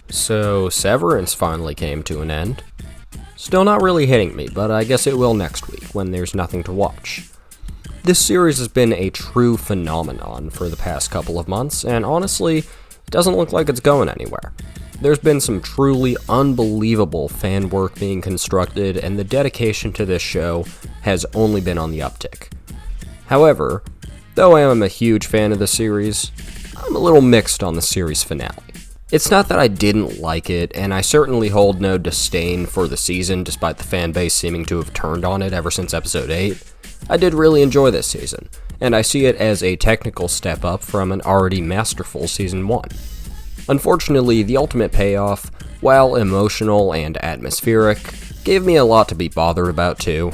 So, Severance finally came to an end. Still not really hitting me, but I guess it will next week when there's nothing to watch. This series has been a true phenomenon for the past couple of months, and honestly, it doesn't look like it's going anywhere. There's been some truly unbelievable fan work being constructed, and the dedication to this show has only been on the uptick. However, though I am a huge fan of the series, I'm a little mixed on the series finale. It's not that I didn't like it, and I certainly hold no disdain for the season despite the fan base seeming to have turned on it ever since episode 8. I did really enjoy this season, and I see it as a technical step up from an already masterful season 1. Unfortunately, the ultimate payoff, while emotional and atmospheric, gave me a lot to be bothered about too.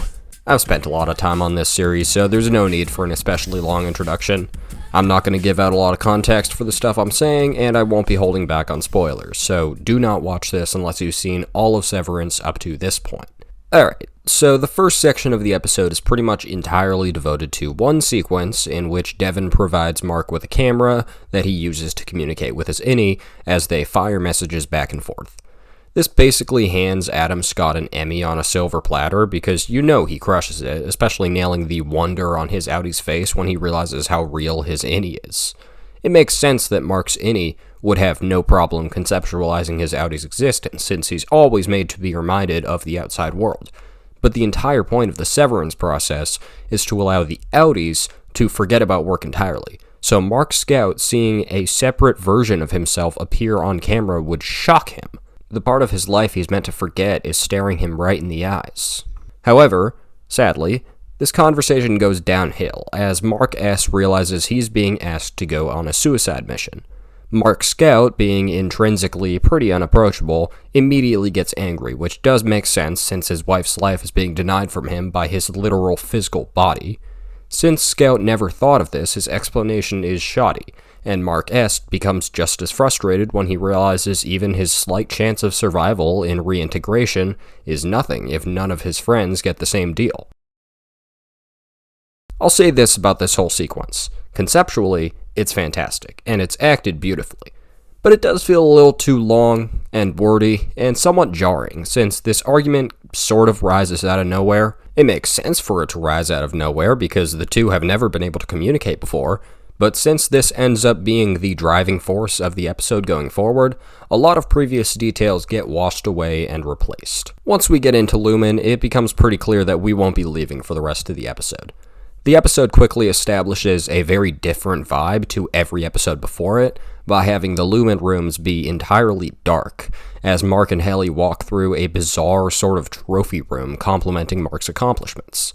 I've spent a lot of time on this series, so there's no need for an especially long introduction. I'm not going to give out a lot of context for the stuff I'm saying, and I won't be holding back on spoilers, so do not watch this unless you've seen all of Severance up to this point. Alright, so the first section of the episode is pretty much entirely devoted to one sequence in which Devon provides Mark with a camera that he uses to communicate with his innie as they fire messages back and forth. This basically hands Adam Scott an Emmy on a silver platter because you know he crushes it, especially nailing the wonder on his outtie's face when he realizes how real his innie is. It makes sense that Mark's innie would have no problem conceptualizing his outtie's existence since he's always made to be reminded of the outside world. But the entire point of the severance process is to allow the outies to forget about work entirely. So Mark Scout seeing a separate version of himself appear on camera would shock him. The part of his life he's meant to forget is staring him right in the eyes. However, sadly, this conversation goes downhill as Mark S. realizes he's being asked to go on a suicide mission. Mark Scout, being intrinsically pretty unapproachable, immediately gets angry, which does make sense since his wife's life is being denied from him by his literal physical body. Since Scout never thought of this, his explanation is shoddy, and Mark S. becomes just as frustrated when he realizes even his slight chance of survival in reintegration is nothing if none of his friends get the same deal. I'll say this about this whole sequence. Conceptually, it's fantastic, and it's acted beautifully. But it does feel a little too long and wordy and somewhat jarring, since this argument sort of rises out of nowhere. It makes sense for it to rise out of nowhere because the two have never been able to communicate before, but since this ends up being the driving force of the episode going forward, a lot of previous details get washed away and replaced. Once we get into Lumen, it becomes pretty clear that we won't be leaving for the rest of the episode. The episode quickly establishes a very different vibe to every episode before it by having the Lumen rooms be entirely dark, as Mark and Helly walk through a bizarre sort of trophy room complimenting Mark's accomplishments.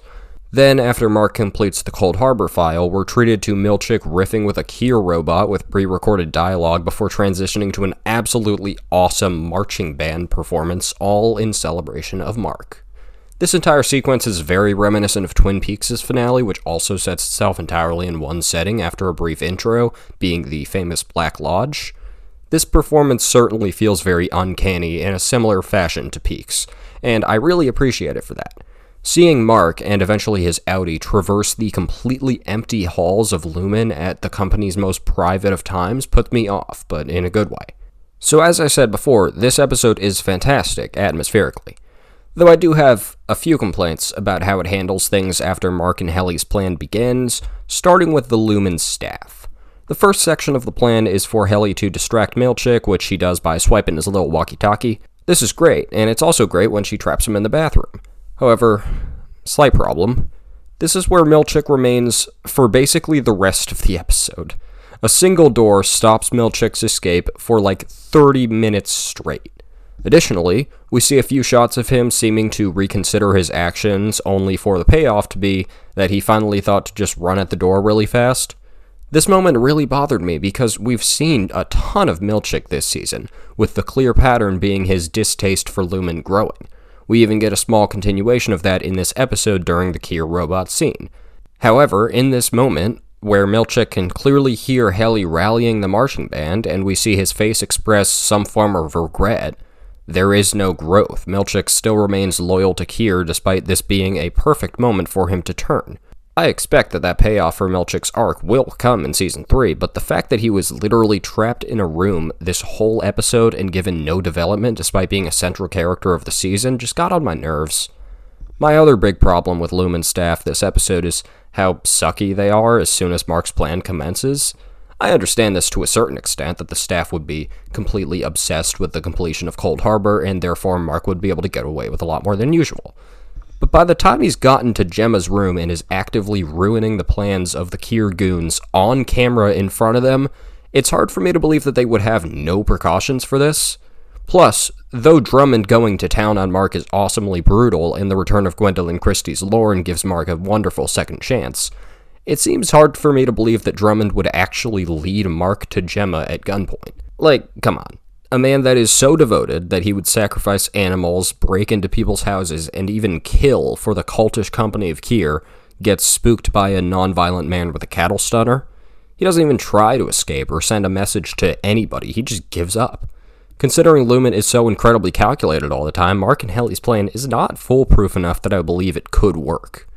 Then, after Mark completes the Cold Harbor file, we're treated to Milchick riffing with a Kier robot with pre-recorded dialogue before transitioning to an absolutely awesome marching band performance, all in celebration of Mark. This entire sequence is very reminiscent of Twin Peaks' finale, which also sets itself entirely in one setting after a brief intro, being the famous Black Lodge. This performance certainly feels very uncanny in a similar fashion to Peaks, and I really appreciate it for that. Seeing Mark, and eventually his outie, traverse the completely empty halls of Lumen at the company's most private of times put me off, but in a good way. So as I said before, this episode is fantastic atmospherically. Though I do have a few complaints about how it handles things after Mark and Helly's plan begins, starting with the Lumen staff. The first section of the plan is for Helly to distract Milchick, which she does by swiping his little walkie-talkie. This is great, and it's also great when she traps him in the bathroom. However, slight problem. This is where Milchick remains for basically the rest of the episode. A single door stops Milchick's escape for like 30 minutes straight. Additionally, we see a few shots of him seeming to reconsider his actions, only for the payoff to be that he finally thought to just run at the door really fast. This moment really bothered me because we've seen a ton of Milchick this season, with the clear pattern being his distaste for Lumen growing. We even get a small continuation of that in this episode during the Kier robot scene. However, in this moment, where Milchick can clearly hear Helly rallying the marching band, and we see his face express some form of regret, there is no growth. Milchick still remains loyal to Kier despite this being a perfect moment for him to turn. I expect that payoff for Milchick's arc will come in Season 3, but the fact that he was literally trapped in a room this whole episode and given no development despite being a central character of the season just got on my nerves. My other big problem with Lumen's staff this episode is how sucky they are as soon as Mark's plan commences. I understand this to a certain extent, that the staff would be completely obsessed with the completion of Cold Harbor, and therefore Mark would be able to get away with a lot more than usual. But by the time he's gotten to Gemma's room and is actively ruining the plans of the Kier goons on camera in front of them, it's hard for me to believe that they would have no precautions for this. Plus, though Drummond going to town on Mark is awesomely brutal and the return of Gwendolyn Christie's Lorne gives Mark a wonderful second chance, it seems hard for me to believe that Drummond would actually lead Mark to Gemma at gunpoint. Like, come on. A man that is so devoted that he would sacrifice animals, break into people's houses, and even kill for the cultish company of Kier gets spooked by a non-violent man with a cattle stunner? He doesn't even try to escape or send a message to anybody, he just gives up. Considering Lumen is so incredibly calculated all the time, Mark and Helly's plan is not foolproof enough that I believe it could work.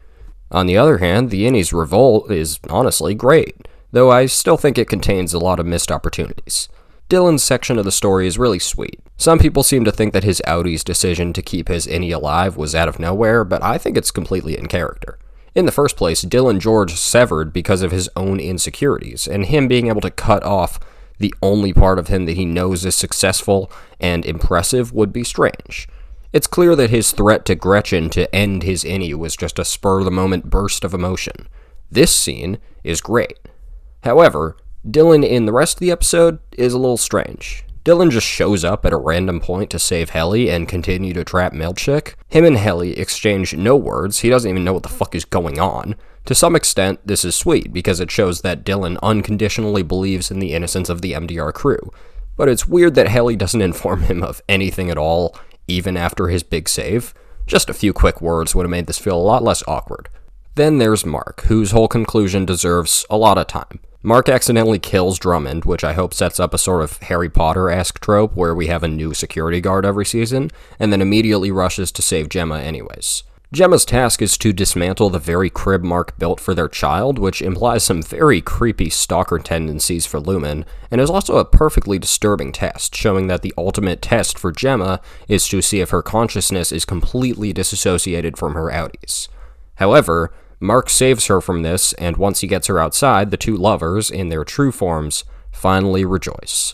On the other hand, the Innies' revolt is honestly great, though I still think it contains a lot of missed opportunities. Dylan's section of the story is really sweet. Some people seem to think that his Audie's decision to keep his Innie alive was out of nowhere, but I think it's completely in character. In the first place, Dylan George severed because of his own insecurities, and him being able to cut off the only part of him that he knows is successful and impressive would be strange. It's clear that his threat to Gretchen to end his Innie was just a spur-of-the-moment burst of emotion. This scene is great. However, Dylan in the rest of the episode is a little strange. Dylan just shows up at a random point to save Helly and continue to trap Milchick. Him and Helly exchange no words, he doesn't even know what the fuck is going on. To some extent, this is sweet, because it shows that Dylan unconditionally believes in the innocence of the MDR crew. But it's weird that Helly doesn't inform him of anything at all, even after his big save. Just a few quick words would have made this feel a lot less awkward. Then there's Mark, whose whole conclusion deserves a lot of time. Mark accidentally kills Drummond, which I hope sets up a sort of Harry Potter-esque trope where we have a new security guard every season, and then immediately rushes to save Gemma anyways. Gemma's task is to dismantle the very crib Mark built for their child, which implies some very creepy stalker tendencies for Lumen, and is also a perfectly disturbing test, showing that the ultimate test for Gemma is to see if her consciousness is completely disassociated from her Audie's. However, Mark saves her from this, and once he gets her outside, the two lovers, in their true forms, finally rejoice.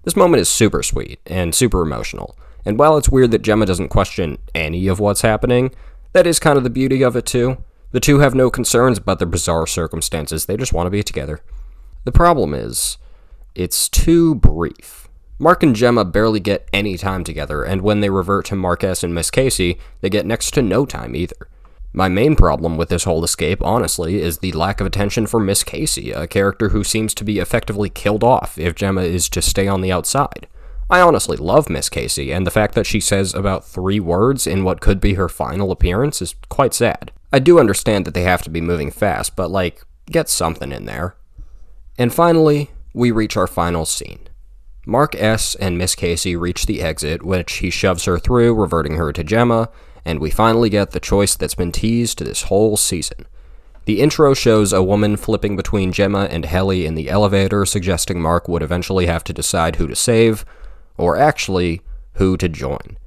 This moment is super sweet, and super emotional, and while it's weird that Gemma doesn't question any of what's happening, that is kind of the beauty of it too. The two have no concerns about their bizarre circumstances, they just want to be together. The problem is, it's too brief. Mark and Gemma barely get any time together, and when they revert to Mark S. and Miss Casey, they get next to no time either. My main problem with this whole escape, honestly, is the lack of attention for Miss Casey, a character who seems to be effectively killed off if Gemma is to stay on the outside. I honestly love Miss Casey, and the fact that she says about 3 words in what could be her final appearance is quite sad. I do understand that they have to be moving fast, but get something in there. And finally, we reach our final scene. Mark S. and Miss Casey reach the exit, which he shoves her through, reverting her to Gemma, and we finally get the choice that's been teased this whole season. The intro shows a woman flipping between Gemma and Helly in the elevator, suggesting Mark would eventually have to decide who to save, or actually, who to join.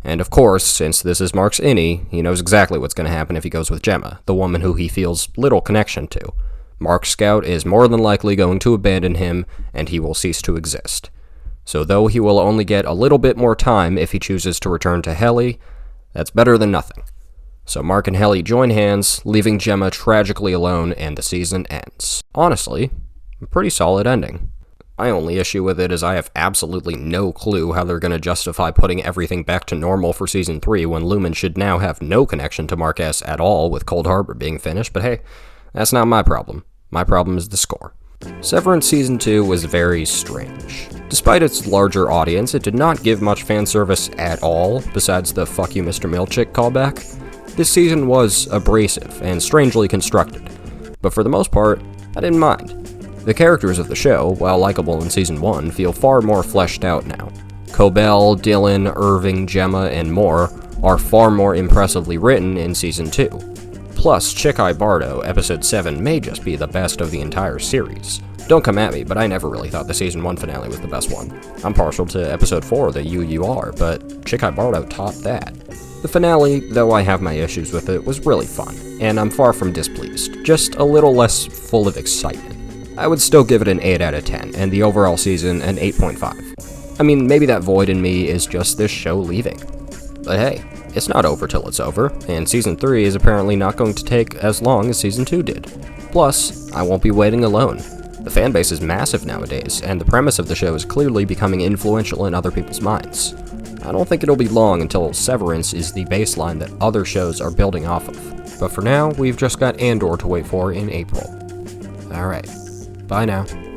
And of course, since this is Mark's Innie, he knows exactly what's going to happen if he goes with Gemma, the woman who he feels little connection to. Mark's scout is more than likely going to abandon him, and he will cease to exist. So though he will only get a little bit more time if he chooses to return to Helly, that's better than nothing. So Mark and Helly join hands, leaving Gemma tragically alone, and the season ends. Honestly, a pretty solid ending. My only issue with it is I have absolutely no clue how they're going to justify putting everything back to normal for Season 3 when Lumen should now have no connection to Mark S. at all with Cold Harbor being finished, but hey, that's not my problem. My problem is the score. Severance Season 2 was very strange. Despite its larger audience, it did not give much fan service at all, besides the "fuck you Mr. Milchick" callback. This season was abrasive and strangely constructed, but for the most part, I didn't mind. The characters of the show, while likable in Season 1, feel far more fleshed out now. Cobell, Dylan, Irving, Gemma, and more are far more impressively written in Season 2. Plus, Chikai Bardo, Episode 7 may just be the best of the entire series. Don't come at me, but I never really thought the Season 1 finale was the best one. I'm partial to Episode 4, the UUR, but Chikai Bardo topped that. The finale, though I have my issues with it, was really fun, and I'm far from displeased, just a little less full of excitement. I would still give it an 8 out of 10, and the overall season an 8.5. I mean, maybe that void in me is just this show leaving. But hey, it's not over till it's over, and Season 3 is apparently not going to take as long as Season 2 did. Plus, I won't be waiting alone. The fanbase is massive nowadays, and the premise of the show is clearly becoming influential in other people's minds. I don't think it'll be long until Severance is the baseline that other shows are building off of. But for now, we've just got Andor to wait for in April. Alright, bye now.